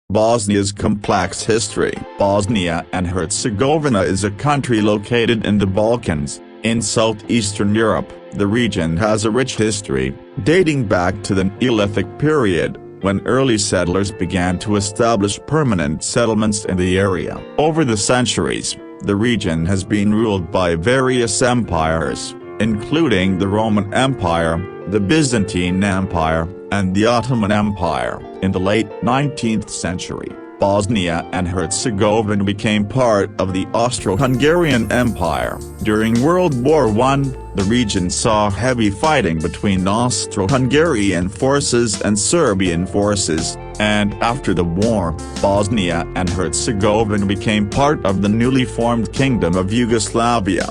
Bosnia's complex history. Bosnia and Herzegovina is a country located in the Balkans, in southeastern Europe. The region has a rich history, dating back to the Neolithic period, when early settlers began to establish permanent settlements in the area. Over the centuries, the region has been ruled by various empires, including the Roman Empire, the Byzantine Empire, and the Ottoman Empire. In the late 19th century, Bosnia and Herzegovina became part of the Austro-Hungarian Empire. During World War I, the region saw heavy fighting between Austro-Hungarian forces and Serbian forces, and after the war, Bosnia and Herzegovina became part of the newly formed Kingdom of Yugoslavia.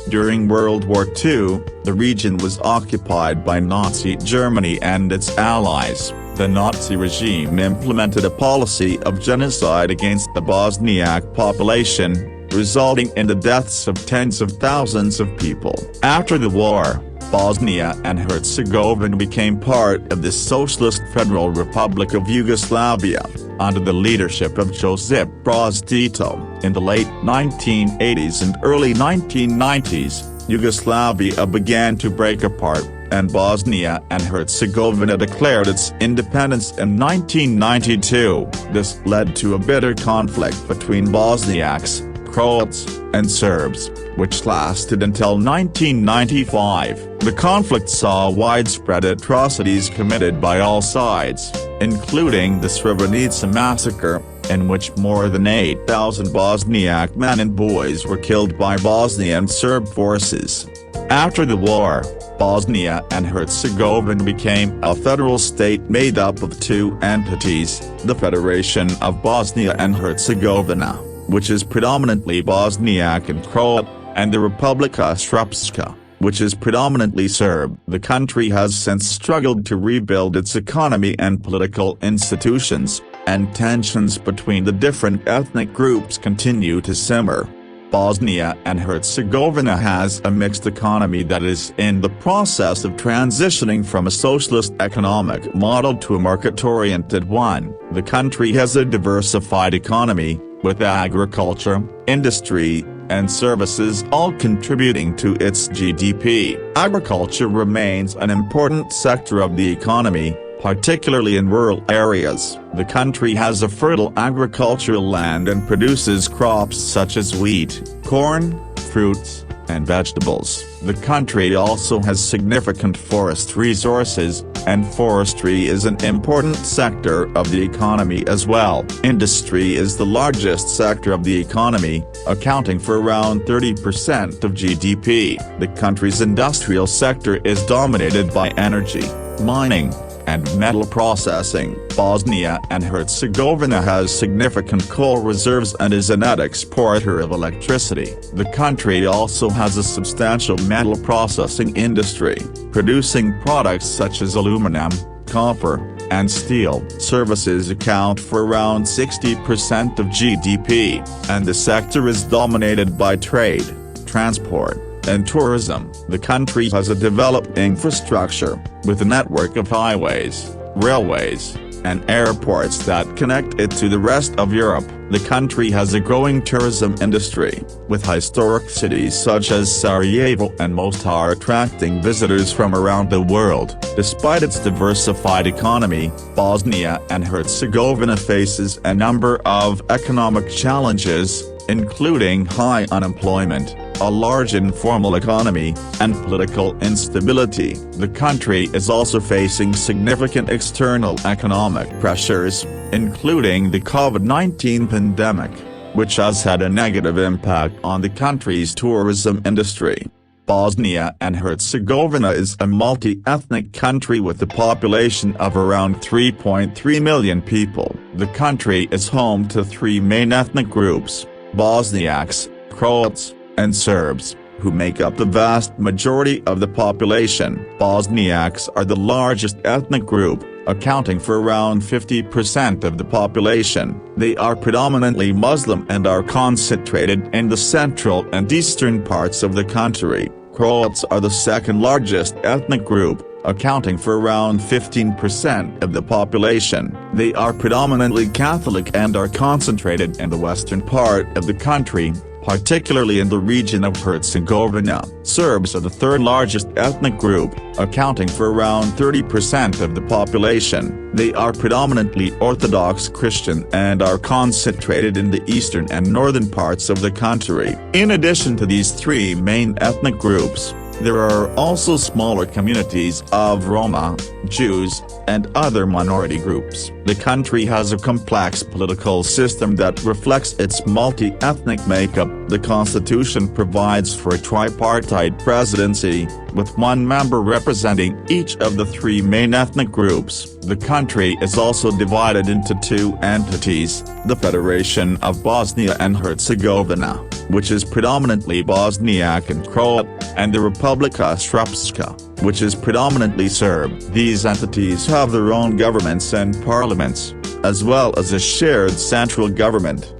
During World War II, the region was occupied by Nazi Germany and its allies. The Nazi regime implemented a policy of genocide against the Bosniak population, resulting in the deaths of tens of thousands of people. After the war, Bosnia and Herzegovina became part of the Socialist Federal Republic of Yugoslavia, under the leadership of Josip Broz Tito. In the late 1980s and early 1990s, Yugoslavia began to break apart, and Bosnia and Herzegovina declared its independence in 1992. This led to a bitter conflict between Bosniaks, Croats, and Serbs, which lasted until 1995. The conflict saw widespread atrocities committed by all sides, including the Srebrenica massacre, in which more than 8,000 Bosniak men and boys were killed by Bosnian Serb forces. After the war, Bosnia and Herzegovina became a federal state made up of two entities: the Federation of Bosnia and Herzegovina, which is predominantly Bosniak and Croat, and the Republika Srpska, which is predominantly Serb. The country has since struggled to rebuild its economy and political institutions, and tensions between the different ethnic groups continue to simmer. Bosnia and Herzegovina has a mixed economy that is in the process of transitioning from a socialist economic model to a market-oriented one. The country has a diversified economy, with agriculture, industry, and services all contributing to its GDP. Agriculture remains an important sector of the economy, particularly in rural areas. The country has a fertile agricultural land and produces crops such as wheat, corn, fruits, and vegetables. The country also has significant forest resources, and forestry is an important sector of the economy as well. Industry is the largest sector of the economy, accounting for around 30% of GDP. The country's industrial sector is dominated by energy, mining, and metal processing. Bosnia and Herzegovina has significant coal reserves and is a net exporter of electricity. The country also has a substantial metal processing industry, producing products such as aluminum, copper, and steel. Services account for around 60% of GDP, and the sector is dominated by trade, transport, and tourism. The country has a developed infrastructure, with a network of highways, railways, and airports that connect it to the rest of Europe. The country has a growing tourism industry, with historic cities such as Sarajevo and Mostar attracting visitors from around the world. Despite its diversified economy, Bosnia and Herzegovina faces a number of economic challenges, including high unemployment, a large informal economy, and political instability. The country is also facing significant external economic pressures, including the COVID-19 pandemic, which has had a negative impact on the country's tourism industry. Bosnia and Herzegovina is a multi-ethnic country with a population of around 3.3 million people. The country is home to three main ethnic groups: Bosniaks, Croats, and Serbs, who make up the vast majority of the population. Bosniaks are the largest ethnic group, accounting for around 50% of the population. They are predominantly Muslim and are concentrated in the central and eastern parts of the country. Croats are the second largest ethnic group, accounting for around 15% of the population. They are predominantly Catholic and are concentrated in the western part of the country, particularly in the region of Herzegovina. Serbs are the third largest ethnic group, accounting for around 30% of the population. They are predominantly Orthodox Christian and are concentrated in the eastern and northern parts of the country. In addition to these three main ethnic groups, there are also smaller communities of Roma, Jews, and other minority groups. The country has a complex political system that reflects its multi-ethnic makeup. The constitution provides for a tripartite presidency, with one member representing each of the three main ethnic groups. The country is also divided into two entities: the Federation of Bosnia and Herzegovina, which is predominantly Bosniak and Croat, and the Republika Srpska, which is predominantly Serb. These entities have their own governments and parliaments, as well as a shared central government.